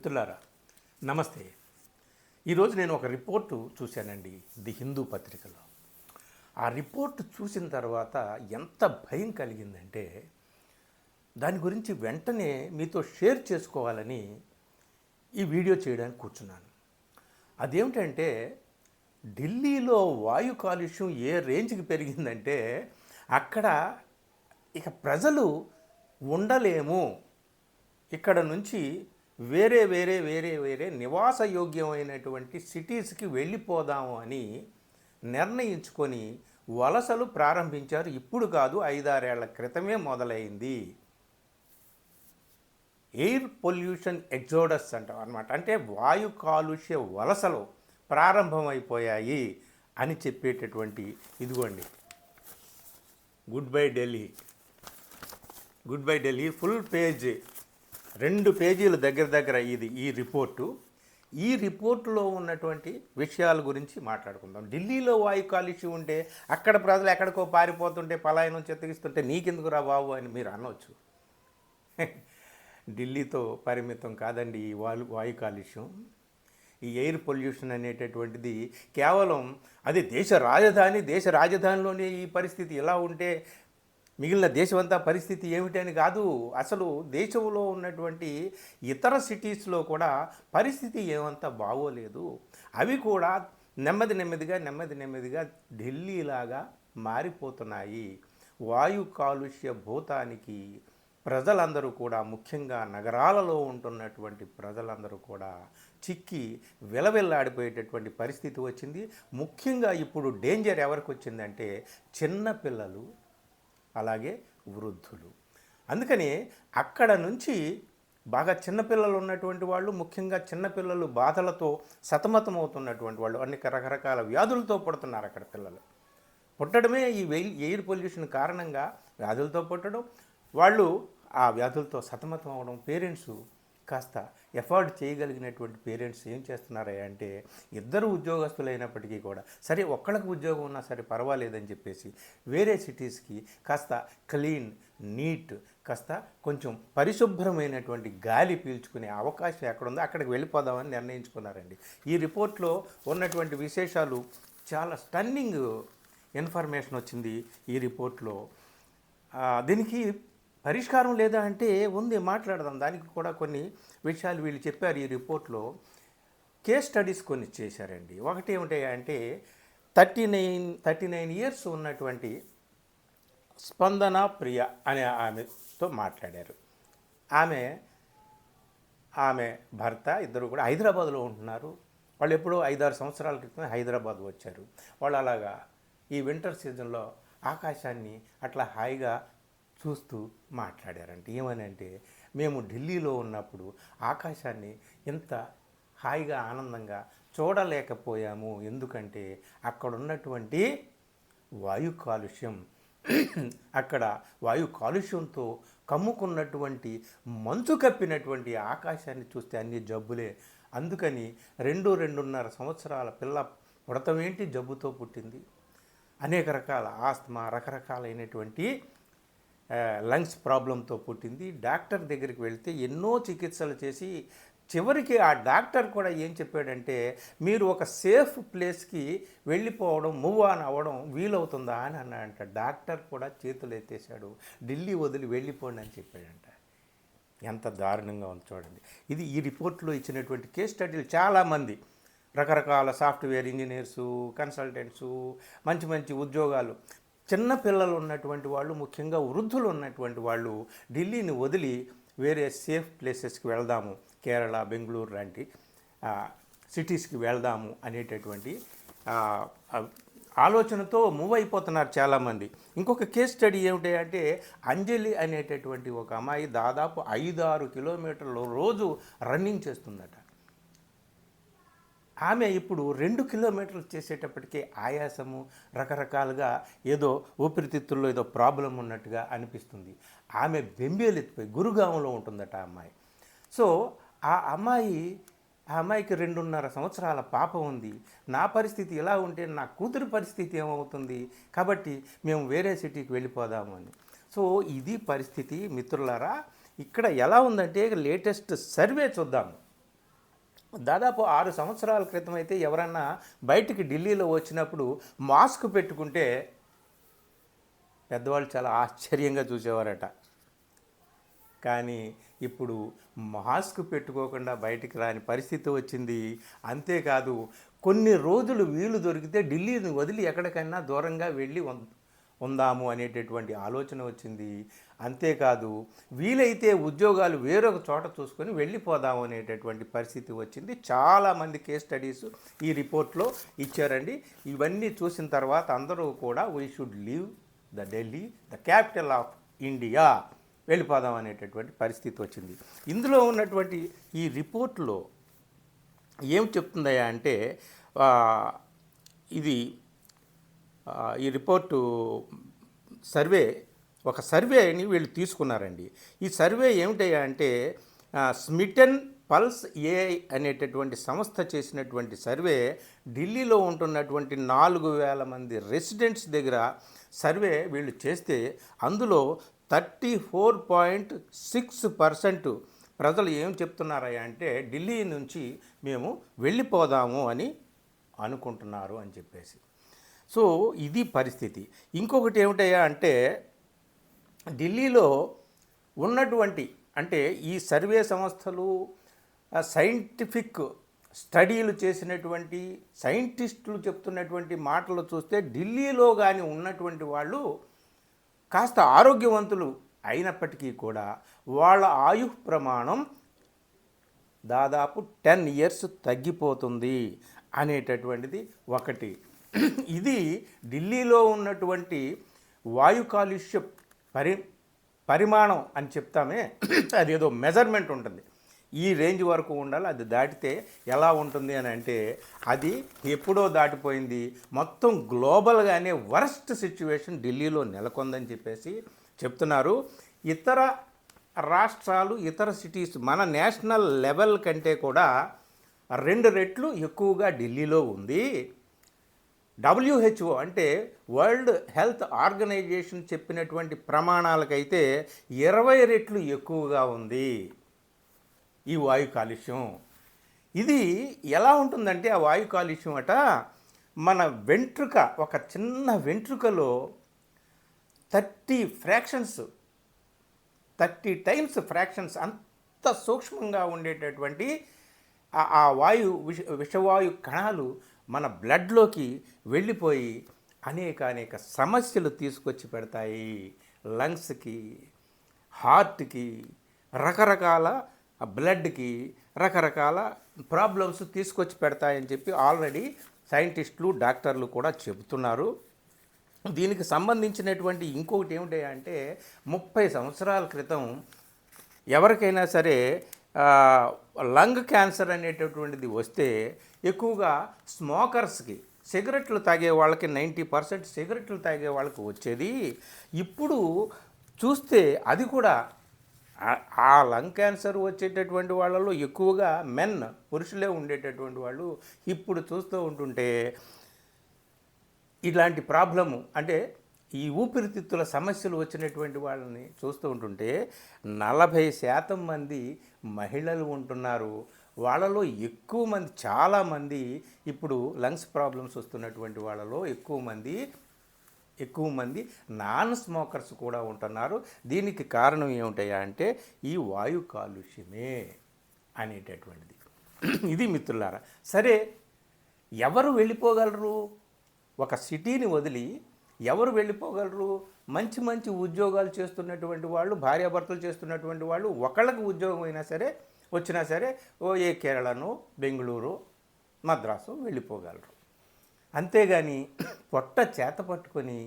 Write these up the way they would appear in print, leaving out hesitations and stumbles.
మిత్రులారా నమస్తే. ఈరోజు నేను ఒక రిపోర్టు చూశానండి ది హిందూ పత్రికలో. ఆ రిపోర్టు చూసిన తర్వాత ఎంత భయం కలిగిందంటే దాని గురించి వెంటనే మీతో షేర్ చేసుకోవాలని ఈ వీడియో చేయడానికి కూర్చున్నాను. అదేమిటంటే ఢిల్లీలో వాయు కాలుష్యం ఏ రేంజ్కి పెరిగిందంటే అక్కడ ఇక ప్రజలు ఉండలేము, ఇక్కడ నుంచి వేరే వేరే వేరే వేరే నివాసయోగ్యమైనటువంటి సిటీస్కి వెళ్ళిపోదాము అని నిర్ణయించుకొని వలసలు ప్రారంభించారు. ఇప్పుడు కాదు, 5-6 ఏళ్ల క్రితమే మొదలైంది. ఎయిర్ పొల్యూషన్ ఎగ్జోడస్ అంటాం అన్నమాట. అంటే వాయు కాలుష్య వలసలు ప్రారంభమైపోయాయి అని చెప్పేటటువంటి ఇదిగోండి, good bye Delhi, good bye Delhi full page, 2 పేజీల దగ్గర ఇది ఈ రిపోర్టు. ఈ రిపోర్టులో ఉన్నటువంటి విషయాల గురించి మాట్లాడుకుందాం. ఢిల్లీలో వాయు కాలుష్యం ఉంటే అక్కడ ప్రజలు ఎక్కడికో పారిపోతుంటే పలాయనం చెత్తగిస్తుంటే నీకెందుకు రా బాబు అని మీరు అనవచ్చు. ఢిల్లీతో పరిమితం కాదండి ఈ వాయు కాలుష్యం. ఈ ఎయిర్ పొల్యూషన్ అనేటటువంటిది కేవలం అది దేశ రాజధానిలోనే ఈ పరిస్థితి ఇలా ఉంటే మిగిలిన దేశమంతా పరిస్థితి ఏమిటని కాదు. అసలు దేశంలో ఉన్నటువంటి ఇతర సిటీస్లో కూడా పరిస్థితి ఏమంతా బాగోలేదు. అవి కూడా నెమ్మదిగా ఢిల్లీలాగా మారిపోతున్నాయి. వాయు కాలుష్య భూతానికి ప్రజలందరూ కూడా, ముఖ్యంగా నగరాలలో ఉంటున్నటువంటి ప్రజలందరూ కూడా చిక్కి విలవిల్లాడిపోయేటటువంటి పరిస్థితి వచ్చింది. ముఖ్యంగా ఇప్పుడు డేంజర్ ఎవరికి వచ్చిందంటే చిన్నపిల్లలు, అలాగే వృద్ధులు. అందుకని అక్కడ నుంచి బాగా చిన్నపిల్లలు ఉన్నటువంటి వాళ్ళు, ముఖ్యంగా చిన్నపిల్లలు బాధలతో సతమతమవుతున్నటువంటి వాళ్ళు, అన్ని రకరకాల వ్యాధులతో పుడుతున్నారు అక్కడ పిల్లలు. పుట్టడమే ఈ ఎయిర్ పొల్యూషన్ కారణంగా వ్యాధులతో పుట్టడం, వాళ్ళు ఆ వ్యాధులతో సతమతం అవడం. పేరెంట్స్ కాస్త ఎఫోర్డ్ చేయగలిగినటువంటి పేరెంట్స్ ఏం చేస్తున్నారా అంటే, ఇద్దరు ఉద్యోగస్తులైనప్పటికీ కూడా సరే ఒక్కళ్ళకి ఉద్యోగం ఉన్నా సరే పర్వాలేదని చెప్పేసి వేరే సిటీస్కి కాస్త క్లీన్, నీట్, కాస్త కొంచెం పరిశుభ్రమైనటువంటి గాలి పీల్చుకునే అవకాశం ఎక్కడుందో అక్కడికి వెళ్ళిపోదామని నిర్ణయించుకున్నారండి. ఈ రిపోర్ట్లో ఉన్నటువంటి విశేషాలు చాలా స్టన్నింగ్ ఇన్ఫర్మేషన్ వచ్చింది ఈ రిపోర్ట్లో. దీనికి పరిష్కారం లేదా అంటే ఉంది, మాట్లాడదాం. దానికి కూడా కొన్ని విషయాలు వీళ్ళు చెప్పారు ఈ రిపోర్ట్లో. కేస్ స్టడీస్ కొన్ని చేశారండి. ఒకటి ఏమిటంటే 39 ఇయర్స్ ఉన్నటువంటి స్పందన ప్రియ అనే ఆమెతో మాట్లాడారు. ఆమె భర్త ఇద్దరు కూడా హైదరాబాద్లో ఉంటున్నారు. వాళ్ళు ఎప్పుడో 5-6 సంవత్సరాల క్రితం హైదరాబాద్ వచ్చారు. వాళ్ళు అలాగా ఈ వింటర్ సీజన్లో ఆకాశాన్ని అట్లా హాయిగా చూస్తూ మాట్లాడారంటే ఏమని అంటే, మేము ఢిల్లీలో ఉన్నప్పుడు ఆకాశాన్ని ఎంత హాయిగా ఆనందంగా చూడలేకపోయాము, ఎందుకంటే అక్కడ ఉన్నటువంటి వాయు కాలుష్యం, అక్కడ వాయు కాలుష్యంతో కమ్ముకున్నటువంటి మంచు కప్పినటువంటి ఆకాశాన్ని చూస్తే అన్ని జబ్బులే. అందుకని 2-2.5 సంవత్సరాల పిల్ల పుడతమేంటి జబ్బుతో పుట్టింది. అనేక రకాల ఆస్తమా, రకరకాలైనటువంటి లంగ్స్ ప్రాబ్లంతో పుట్టింది. డాక్టర్ దగ్గరికి వెళ్తే ఎన్నో చికిత్సలు చేసి చివరికి ఆ డాక్టర్ కూడా ఏం చెప్పాడంటే, మీరు ఒక సేఫ్ ప్లేస్కి వెళ్ళిపోవడం, మూవ్ ఆన్ అవ్వడం వీలవుతుందా అని అన్నాడంట. డాక్టర్ కూడా చేతులు ఎత్తేసాడు, ఢిల్లీ వదిలి వెళ్ళిపోండి అని చెప్పాడంట. ఎంత దారుణంగా ఉంది చూడండి. ఇది ఈ రిపోర్ట్లో ఇచ్చినటువంటి కేస్ స్టడీలు. చాలామంది రకరకాల సాఫ్ట్వేర్ ఇంజనీర్సు, కన్సల్టెంట్సు, మంచి మంచి ఉద్యోగాలు, చిన్న పిల్లలు ఉన్నటువంటి వాళ్ళు, ముఖ్యంగా వృద్ధులు ఉన్నటువంటి వాళ్ళు ఢిల్లీని వదిలి వేరే సేఫ్ ప్లేసెస్కి వెళ్దాము, కేరళ, బెంగళూరు లాంటి సిటీస్కి వెళ్దాము అనేటటువంటి ఆలోచనతో మూవ్ అయిపోతున్నారు చాలామంది. ఇంకొక కేస్ స్టడీ ఏమిటంటే, అంజలి అనేటటువంటి ఒక అమ్మాయి దాదాపు 5-6 కిలోమీటర్లు రోజు రన్నింగ్ చేస్తుందట. ఆమె ఇప్పుడు 2 కిలోమీటర్లు చేసేటప్పటికే ఆయాసము, రకరకాలుగా ఏదో ఊపిరితిత్తుల్లో ఏదో ప్రాబ్లం ఉన్నట్టుగా అనిపిస్తుంది. ఆమె బెంబేలెత్తిపోయి గురుగాంలో ఉంటుందట ఆ అమ్మాయి. సో ఆ అమ్మాయికి 2.5 సంవత్సరాల పాప ఉంది. నా పరిస్థితి ఇలా ఉంటే నా కూతురి పరిస్థితి ఏమవుతుంది, కాబట్టి మేము వేరే సిటీకి వెళ్ళిపోదాము అని. సో ఇది పరిస్థితి మిత్రులారా. ఇక్కడ ఎలా ఉందంటే లేటెస్ట్ సర్వే చూద్దాము. దాదాపు 6 సంవత్సరాల క్రితం అయితే ఎవరన్నా బయటికి ఢిల్లీలో వచ్చినప్పుడు మాస్క్ పెట్టుకుంటే పెద్దవాళ్ళు చాలా ఆశ్చర్యంగా చూసేవారట. కానీ ఇప్పుడు మాస్క్ పెట్టుకోకుండా బయటికి రాని పరిస్థితి వచ్చింది. అంతేకాదు కొన్ని రోజులు వీలు దొరికితే ఢిల్లీని వదిలి ఎక్కడికైనా దూరంగా వెళ్ళి ఉందాము అనేటటువంటి ఆలోచన వచ్చింది. అంతేకాదు వీలైతే ఉద్యోగాలు వేరొక చోట చూసుకొని వెళ్ళిపోదాము అనేటటువంటి పరిస్థితి వచ్చింది. చాలామంది కేస్ స్టడీస్ ఈ రిపోర్ట్లో ఇచ్చారండి. ఇవన్నీ చూసిన తర్వాత అందరూ కూడా we should leave the Delhi, the capital of India, వెళ్ళిపోదాం అనేటటువంటి పరిస్థితి వచ్చింది. ఇందులో ఉన్నటువంటి ఈ రిపోర్ట్లో ఏం చెప్తుందయ్యా అంటే ఇది ఈ రిపోర్టు ఒక సర్వేని వీళ్ళు తీసుకున్నారండి. ఈ సర్వే ఏమిటయ్యా అంటే స్మిటన్ పల్స్ ఏఐ అనేటటువంటి సంస్థ చేసినటువంటి సర్వే. ఢిల్లీలో ఉంటున్నటువంటి 4,000 మంది రెసిడెంట్స్ దగ్గర సర్వే వీళ్ళు చేస్తే అందులో 34.6% ప్రజలు ఏం చెప్తున్నారయ్యా అంటే ఢిల్లీ నుంచి మేము వెళ్ళిపోదాము అని అనుకుంటున్నారు అని చెప్పేసి. సో ఇది పరిస్థితి. ఇంకొకటి ఏమిటయ్యా అంటే ఢిల్లీలో ఉన్నటువంటి అంటే ఈ సర్వే సంస్థలు సైంటిఫిక్ స్టడీలు చేసినటువంటి సైంటిస్టులు చెప్తున్నటువంటి మాటలు చూస్తే ఢిల్లీలో కానీ ఉన్నటువంటి వాళ్ళు కాస్త ఆరోగ్యవంతులు అయినప్పటికీ కూడా వాళ్ళ ఆయు ప్రమాణం దాదాపు 10 years తగ్గిపోతుంది అనేటటువంటిది ఒకటి. ఇది ఢిల్లీలో ఉన్నటువంటి వాయు కాలుష్య పరిమాణం అని చెప్తామే, అదేదో మెజర్మెంట్ ఉంటుంది, ఈ రేంజ్ వరకు ఉండాలి. అది దాటితే ఎలా ఉంటుంది అని అంటే అది ఎప్పుడో దాటిపోయింది. మొత్తం గ్లోబల్గానే వర్స్ట్ సిచ్యువేషన్ ఢిల్లీలో నెలకొందని చెప్పేసి చెప్తున్నారు. ఇతర రాష్ట్రాలు, ఇతర సిటీస్ మన నేషనల్ లెవెల్ కంటే కూడా 2 రెట్లు ఎక్కువగా ఢిల్లీలో ఉంది. WHO అంటే వరల్డ్ హెల్త్ ఆర్గనైజేషన్ చెప్పినటువంటి ప్రమాణాలకైతే 20 రెట్లు ఎక్కువగా ఉంది ఈ వాయు కాలుష్యం. ఇది ఎలా ఉంటుందంటే ఆ వాయు కాలుష్యం అట మన వెంట్రుక, ఒక చిన్న వెంట్రుకలో 30 టైమ్స్ ఫ్రాక్షన్స్ అంత సూక్ష్మంగా ఉండేటటువంటి ఆ విషవాయు కణాలు మన బ్లడ్లోకి వెళ్ళిపోయి అనేక సమస్యలు తీసుకొచ్చి పెడతాయి. లంగ్స్కి, హార్ట్కి, రకరకాల బ్లడ్కి రకరకాల ప్రాబ్లమ్స్ తీసుకొచ్చి పెడతాయని చెప్పి ఆల్రెడీ సైంటిస్టులు, డాక్టర్లు కూడా చెబుతున్నారు. దీనికి సంబంధించినటువంటి ఇంకొకటి ఏమిటంటే 30 సంవత్సరాల క్రితం ఎవరికైనా సరే లంగ్ క్యాన్సర్ అనేటటువంటిది వస్తే ఎక్కువగా స్మోకర్స్కి, సిగరెట్లు తాగే వాళ్ళకి 90% సిగరెట్లు తాగే వాళ్ళకి వచ్చేది. ఇప్పుడు చూస్తే అది కూడా ఆ లంగ్ క్యాన్సర్ వచ్చేటటువంటి వాళ్ళలో ఎక్కువగా పురుషులే ఉండేటటువంటి వాళ్ళు. ఇప్పుడు చూస్తూ ఉంటుంటే ఇలాంటి ప్రాబ్లము అంటే ఈ ఊపిరితిత్తుల సమస్యలు వచ్చినటువంటి వాళ్ళని చూస్తూ ఉంటుంటే 40% మంది మహిళలు ఉంటున్నారు. వాళ్ళలో ఎక్కువ మంది, చాలామంది ఇప్పుడు లంగ్స్ ప్రాబ్లమ్స్ వస్తున్నటువంటి వాళ్ళలో ఎక్కువ మంది నాన్ స్మోకర్స్ కూడా ఉంటున్నారు. దీనికి కారణం ఏమిటయ్యా అంటే ఈ వాయు కాలుష్యమే అనేటటువంటిది. ఇది మిత్రులారా. సరే, ఎవరు వెళ్ళిపోగలరు? ఒక సిటీని వదిలి ఎవరు వెళ్ళిపోగలరు? మంచి మంచి ఉద్యోగాలు చేస్తున్నటువంటి వాళ్ళు, భార్యాభర్తలు చేస్తున్నటువంటి వాళ్ళు, ఒకళ్ళకి ఉద్యోగం వచ్చినా సరే ఏ కేరళను, బెంగళూరు, మద్రాసు వెళ్ళిపోగలరు. అంతేగాని పొట్ట చేత పట్టుకొని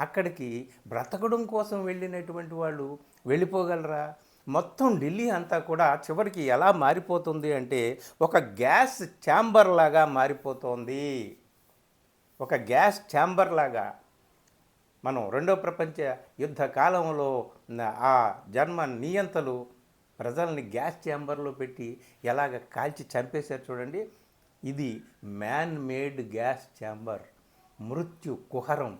అక్కడికి బ్రతకడం కోసం వెళ్ళినటువంటి వాళ్ళు వెళ్ళిపోగలరా? మొత్తం ఢిల్లీ అంతా కూడా చివరికి ఎలా మారిపోతుంది అంటే ఒక గ్యాస్ ఛాంబర్ లాగా మారిపోతుంది. ఒక గ్యాస్ ఛాంబర్ లాగా. మనం 2వ ప్రపంచ యుద్ధ కాలంలో ఆ జర్మన్ నియంతలు ప్రజల్ని గ్యాస్ ఛాంబర్లో పెట్టి ఎలాగ కాల్చి చంపేశారు చూడండి. ఇది మ్యాన్ మేడ్ గ్యాస్ ఛాంబర్, మృత్యు కుహరం.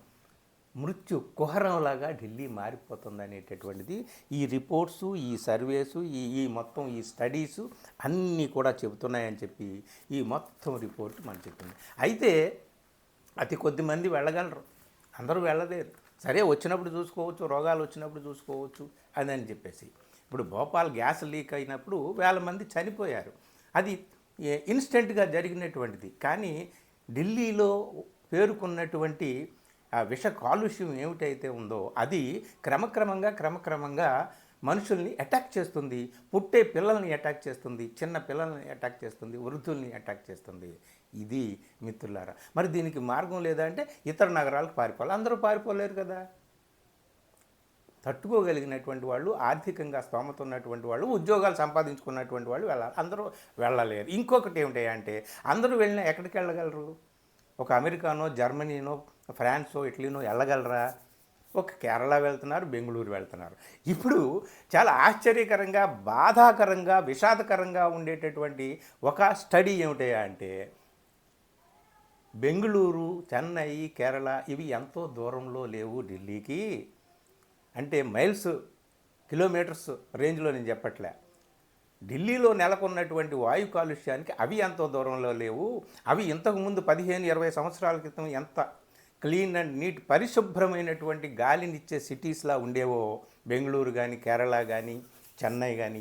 మృత్యు కుహరంలాగా ఢిల్లీ మారిపోతుంది అనేటటువంటిది ఈ రిపోర్ట్సు, ఈ సర్వేసు, ఈ ఈ మొత్తం ఈ స్టడీసు అన్నీ కూడా చెబుతున్నాయని చెప్పి ఈ మొత్తం రిపోర్ట్ మనకు చెప్తుంది. అయితే అతి కొద్ది మంది వెళ్ళగలరు, అందరూ వెళ్ళలేరు. సరే వచ్చినప్పుడు చూసుకోవచ్చు, రోగాలు వచ్చినప్పుడు చూసుకోవచ్చు అని చెప్పేసి. ఇప్పుడు భోపాల్ గ్యాస్ లీక్ అయినప్పుడు వేల మంది చనిపోయారు. అది ఇన్స్టెంట్గా జరిగినటువంటిది. కానీ ఢిల్లీలో పేరుకున్నటువంటి ఆ విష కాలుష్యం ఏమిటైతే ఉందో అది క్రమక్రమంగా మనుషుల్ని అటాక్ చేస్తుంది. పుట్టే పిల్లల్ని అటాక్ చేస్తుంది, చిన్న పిల్లల్ని అటాక్ చేస్తుంది, వృద్ధుల్ని అటాక్ చేస్తుంది. ఇది మిత్రులారా. మరి దీనికి మార్గం లేదా అంటే ఇతర నగరాలకు పారిపోవాలి. అందరూ పారిపోలేరు కదా. తట్టుకోగలిగినటువంటి వాళ్ళు, ఆర్థికంగా స్తోమత ఉన్నటువంటి వాళ్ళు, ఉద్యోగాలు సంపాదించుకున్నటువంటి వాళ్ళు వెళ్ళాలి. అందరూ వెళ్ళలేరు. ఇంకొకటి ఏమిటి అంటే అందరూ వెళ్ళినా ఎక్కడికి వెళ్ళగలరు? ఒక అమెరికానో, జర్మనీనో, ఫ్రాన్సో, ఇటలీనో వెళ్ళగలరా? ఒక కేరళ వెళ్తున్నారు, బెంగళూరు వెళ్తున్నారు. ఇప్పుడు చాలా ఆశ్చర్యకరంగా, బాధాకరంగా, విషాదకరంగా ఉండేటటువంటి ఒక స్టడీ ఏమిటి అంటే బెంగళూరు, చెన్నై, కేరళ ఇవి ఎంతో దూరంలో లేవు ఢిల్లీకి. అంటే మైల్స్, కిలోమీటర్స్ రేంజ్లో నేను చెప్పట్లే. ఢిల్లీలో నెలకొన్నటువంటి వాయు కాలుష్యానికి అవి ఎంతో దూరంలో లేవు. అవి ఇంతకుముందు 15-20 సంవత్సరాల క్రితం ఎంత క్లీన్ అండ్ నీట్ పరిశుభ్రమైనటువంటి గాలినిచ్చే సిటీస్లా ఉండేవో బెంగళూరు కానీ, కేరళ కానీ, చెన్నై కానీ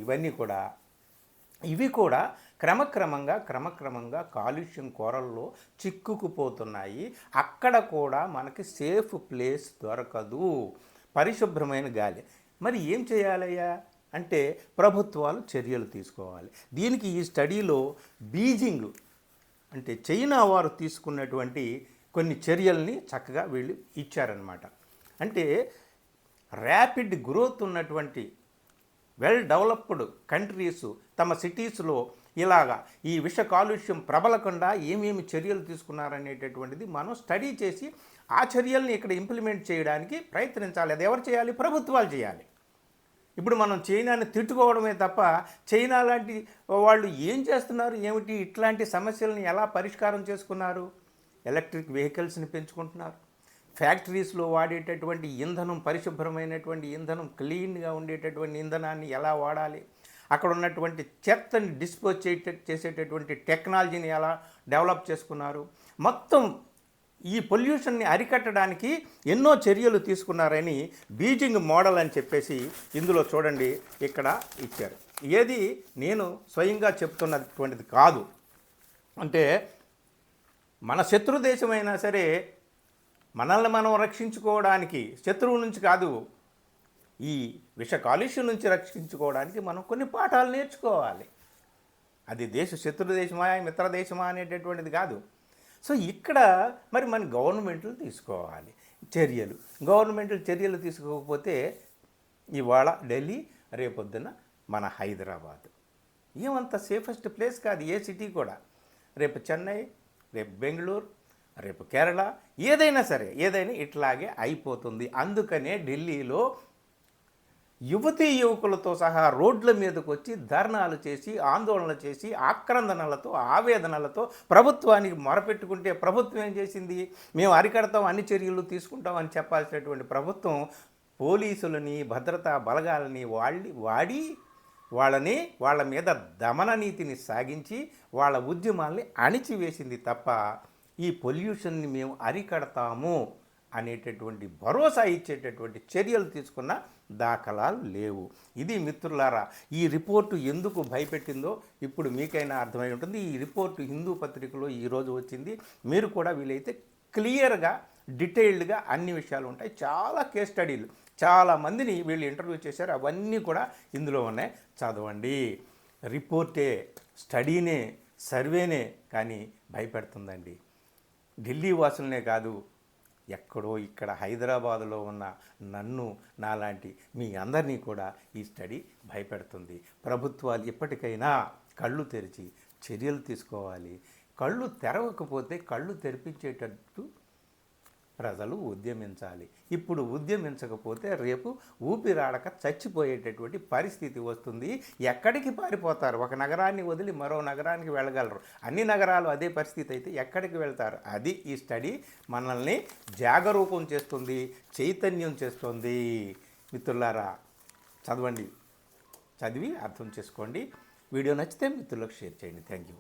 ఇవి కూడా క్రమక్రమంగా కాలుష్యం కోరల్లో చిక్కుకుపోతున్నాయి. అక్కడ కూడా మనకి సేఫ్ ప్లేస్ దొరకదు, పరిశుభ్రమైన గాలి. మరి ఏం చేయాలయ్యా అంటే ప్రభుత్వాలు చర్యలు తీసుకోవాలి. దీనికి ఈ స్టడీలో బీజింగ్ అంటే చైనా వారు తీసుకున్నటువంటి కొన్ని చర్యల్ని చక్కగా వీళ్ళు ఇచ్చారనమాట. అంటే ర్యాపిడ్ గ్రోత్ ఉన్నటువంటి వెల్ డెవలప్డ్ కంట్రీస్ తమ సిటీస్లో ఇలాగా ఈ విష కాలుష్యం ప్రబలకుండా ఏమేమి చర్యలు తీసుకున్నారనేటటువంటిది మనం స్టడీ చేసి ఆ చర్యల్ని ఇక్కడ ఇంప్లిమెంట్ చేయడానికి ప్రయత్నించాలి. అది ఎవరు చేయాలి? ప్రభుత్వాలు చేయాలి. ఇప్పుడు మనం చైనాని తిట్టుకోవడమే తప్ప చైనా లాంటి వాళ్ళు ఏం చేస్తున్నారు, ఏమిటి, ఇట్లాంటి సమస్యలను ఎలా పరిష్కారం చేసుకున్నారు? ఎలక్ట్రిక్ వెహికల్స్ని పెంచుకుంటున్నారు. ఫ్యాక్టరీస్లో వాడేటటువంటి ఇంధనం, పరిశుభ్రమైనటువంటి ఇంధనం, క్లీన్గా ఉండేటటువంటి ఇంధనాన్ని ఎలా వాడాలి, అక్కడ ఉన్నటువంటి చెత్తని డిస్పోజ్ చేసేటటువంటి టెక్నాలజీని ఎలా డెవలప్ చేసుకున్నారు. మొత్తం ఈ పొల్యూషన్ని అరికట్టడానికి ఎన్నో చర్యలు తీసుకున్నారని బీజింగ్ మోడల్ అని చెప్పేసి ఇందులో చూడండి ఇక్కడ ఇచ్చారు. ఏది నేను స్వయంగా చెప్తున్నటువంటిది కాదు. అంటే మన శత్రు దేశమైనా సరే మనల్ని మనం రక్షించుకోవడానికి, శత్రువు నుంచి కాదు, ఈ విష కాలుష్యం నుంచి రక్షించుకోవడానికి మనం కొన్ని పాఠాలు నేర్చుకోవాలి. అది శత్రు దేశమా, మిత్ర దేశమా అనేటటువంటిది కాదు. సో ఇక్కడ మరి మన గవర్నమెంట్లు తీసుకోవాలి చర్యలు. గవర్నమెంట్లు చర్యలు తీసుకోకపోతే ఇవాళ ఢిల్లీ, రేపొద్దున మన హైదరాబాద్ ఏమంత సేఫెస్ట్ ప్లేస్ కాదు ఏ సిటీ కూడా. రేపు చెన్నై, రేపు బెంగళూరు, రేపు కేరళ, ఏదైనా ఇట్లాగే అయిపోతుంది. అందుకనే ఢిల్లీలో యువతీ యువకులతో సహా రోడ్ల మీదకు వచ్చి ధర్నాలు చేసి, ఆందోళన చేసి, ఆక్రందనలతో, ఆవేదనలతో ప్రభుత్వానికి మొరపెట్టుకుంటే ప్రభుత్వం ఏం చేసింది? మేము అరికడతాం, అన్ని చర్యలు తీసుకుంటాం అని చెప్పాల్సినటువంటి ప్రభుత్వం పోలీసులని, భద్రతా బలగాలని వాడి వాళ్ళ మీద దమన నీతిని సాగించి వాళ్ళ ఉద్యమాల్ని అణిచివేసింది తప్ప ఈ పొల్యూషన్ని మేము అరికడతాము అనేటటువంటి భరోసా ఇచ్చేటటువంటి చర్యలు తీసుకున్న దాఖలాలు లేవు. ఇది మిత్రులారా, ఈ రిపోర్టు ఎందుకు భయపెట్టిందో ఇప్పుడు మీకైనా అర్థమై ఉంటుంది. ఈ రిపోర్టు హిందూ పత్రికలో ఈరోజు వచ్చింది. మీరు కూడా వీలైతే క్లియర్గా, డీటెయిల్డ్గా అన్ని విషయాలు ఉంటాయి. చాలా కేస్ స్టడీలు, చాలామందిని వీళ్ళు ఇంటర్వ్యూ చేశారు. అవన్నీ కూడా ఇందులో ఉన్నాయి, చదవండి. రిపోర్టే, స్టడీనే, సర్వేనే కానీ భయపెడుతుందండి. ఢిల్లీ వాసులనే కాదు, ఎక్కడో ఇక్కడ హైదరాబాదులో ఉన్న నన్ను, నాలాంటి మీ అందరినీ కూడా ఈ స్టడీ భయపెడుతుంది. ప్రభుత్వాలు ఇప్పటికైనా కళ్ళు తెరిచి చర్యలు తీసుకోవాలి. కళ్ళు తెరవకపోతే కళ్ళు తెరిపించేటట్టు ప్రజలు ఉద్యమించాలి. ఇప్పుడు ఉద్యమించకపోతే రేపు ఊపిరాడక చచ్చిపోయేటటువంటి పరిస్థితి వస్తుంది. ఎక్కడికి పారిపోతారు? ఒక నగరాన్ని వదిలి మరో నగరానికి వెళ్ళగలరు. అన్ని నగరాలు అదే పరిస్థితి అయితే ఎక్కడికి వెళ్తారు? అది ఈ స్టడీ మనల్ని జాగరూకం చేస్తుంది, చైతన్యం చేస్తుంది. మిత్రులారా, చదవండి, చదివి అర్థం చేసుకోండి. వీడియో నచ్చితే మిత్రులకు షేర్ చేయండి. Thank you.